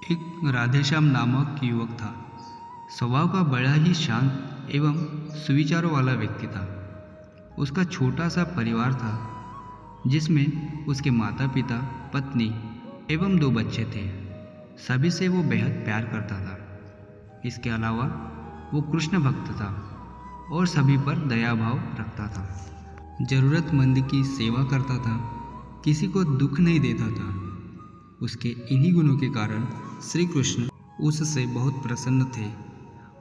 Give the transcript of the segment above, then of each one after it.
एक राधेश्याम नामक युवक था। स्वभाव का बड़ा ही शांत एवं सुविचारों वाला व्यक्ति था। उसका छोटा सा परिवार था जिसमें उसके माता पिता, पत्नी एवं 2 बच्चे थे। सभी से वो बेहद प्यार करता था। इसके अलावा वो कृष्ण भक्त था और सभी पर दया भाव रखता था। ज़रूरतमंद की सेवा करता था, किसी को दुख नहीं देता था। उसके इन्हीं गुणों के कारण श्री कृष्ण उससे बहुत प्रसन्न थे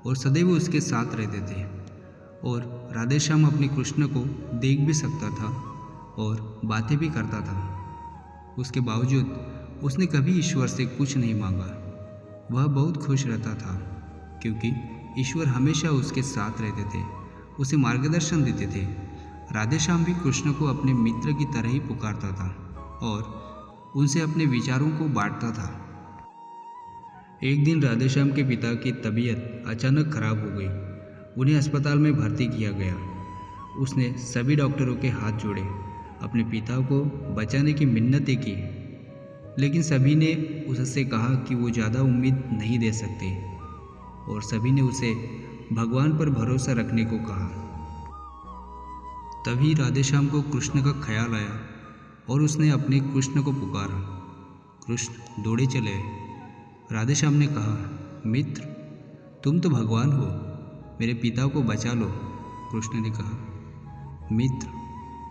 और सदैव उसके साथ रहते थे। और राधेश्याम अपने कृष्ण को देख भी सकता था और बातें भी करता था। उसके बावजूद उसने कभी ईश्वर से कुछ नहीं मांगा। वह बहुत खुश रहता था क्योंकि ईश्वर हमेशा उसके साथ रहते थे, उसे मार्गदर्शन देते थे। राधेश्याम भी कृष्ण को अपने मित्र की तरह ही पुकारता था और उनसे अपने विचारों को बांटता था। एक दिन राधेश्याम के पिता की तबीयत अचानक खराब हो गई। उन्हें अस्पताल में भर्ती किया गया। उसने सभी डॉक्टरों के हाथ जोड़े, अपने पिता को बचाने की मिन्नतें की, लेकिन सभी ने उससे कहा कि वो ज़्यादा उम्मीद नहीं दे सकते और सभी ने उसे भगवान पर भरोसा रखने को कहा। तभी राधेश्याम को कृष्ण का ख्याल आया और उसने अपने कृष्ण को पुकारा। कृष्ण दौड़े चले। राधेश्याम ने कहा, मित्र, तुम तो भगवान हो, मेरे पिता को बचा लो। कृष्ण ने कहा, मित्र,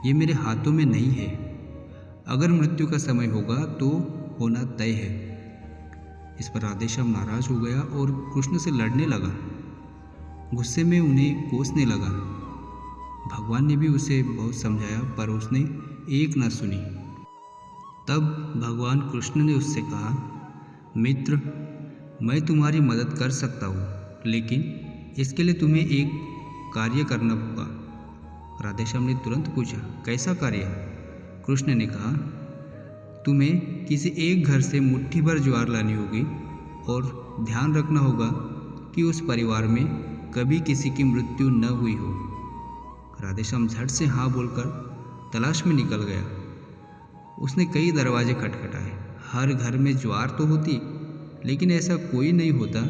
ये मेरे हाथों में नहीं है। अगर मृत्यु का समय होगा तो होना तय है। इस पर राधेश्याम नाराज हो गया और कृष्ण से लड़ने लगा। गुस्से में उन्हें कोसने लगा। भगवान ने भी उसे बहुत समझाया पर उसने एक न सुनी। तब भगवान कृष्ण ने उससे कहा, मित्र, मैं तुम्हारी मदद कर सकता हूँ, लेकिन इसके लिए तुम्हें एक कार्य करना होगा। राधेश्याम ने तुरंत पूछा, कैसा कार्य? कृष्ण ने कहा, तुम्हें किसी एक घर से मुट्ठी भर ज्वार लानी होगी और ध्यान रखना होगा कि उस परिवार में कभी किसी की मृत्यु न हुई हो। राधेश्याम झट से हाँ बोलकर तलाश में निकल गया। उसने कई दरवाजे खटखटाए। हर घर में ज्वार तो होती, लेकिन ऐसा कोई नहीं होता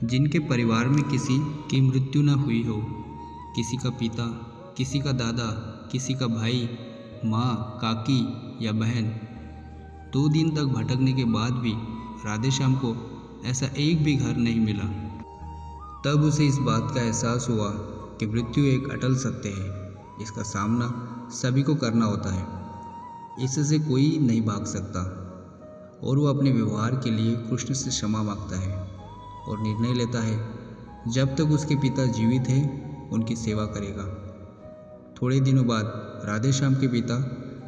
जिनके परिवार में किसी की मृत्यु न हुई हो। किसी का पिता, किसी का दादा, किसी का भाई, माँ, काकी या बहन। 2 दिन तक भटकने के बाद भी राधेश्याम को ऐसा एक भी घर नहीं मिला। तब उसे इस बात का एहसास हुआ कि मृत्यु एक अटल सत्य है। इसका सामना सभी को करना होता है, इससे कोई नहीं भाग सकता। और वो अपने व्यवहार के लिए कृष्ण से क्षमा मांगता है और निर्णय लेता है जब तक उसके पिता जीवित हैं उनकी सेवा करेगा। थोड़े दिनों बाद राधेश्याम के पिता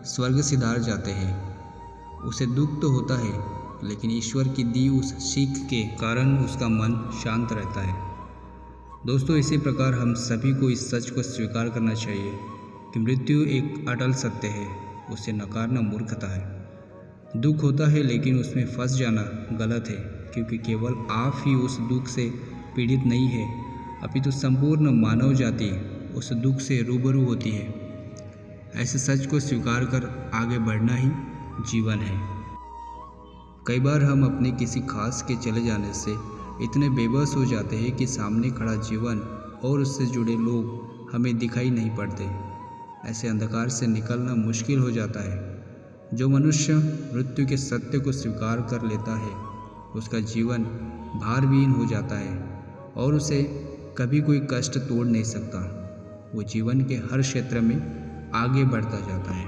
स्वर्ग सिधार जाते हैं। उसे दुख तो होता है, लेकिन ईश्वर की दी उस सीख के कारण उसका मन शांत रहता है। दोस्तों, इसी प्रकार हम सभी को इस सच को स्वीकार करना चाहिए कि मृत्यु एक अटल सत्य है। उसे नकारना मूर्खता है। दुख होता है, लेकिन उसमें फंस जाना गलत है, क्योंकि केवल आप ही उस दुख से पीड़ित नहीं है, अपितु संपूर्ण मानव जाति उस दुख से रूबरू होती है। ऐसे सच को स्वीकार कर आगे बढ़ना ही जीवन है। कई बार हम अपने किसी खास के चले जाने से इतने बेबस हो जाते हैं कि सामने खड़ा जीवन और उससे जुड़े लोग हमें दिखाई नहीं पड़ते। ऐसे अंधकार से निकलना मुश्किल हो जाता है। जो मनुष्य मृत्यु के सत्य को स्वीकार कर लेता है, उसका जीवन भारविहीन हो जाता है और उसे कभी कोई कष्ट तोड़ नहीं सकता। वो जीवन के हर क्षेत्र में आगे बढ़ता जाता है।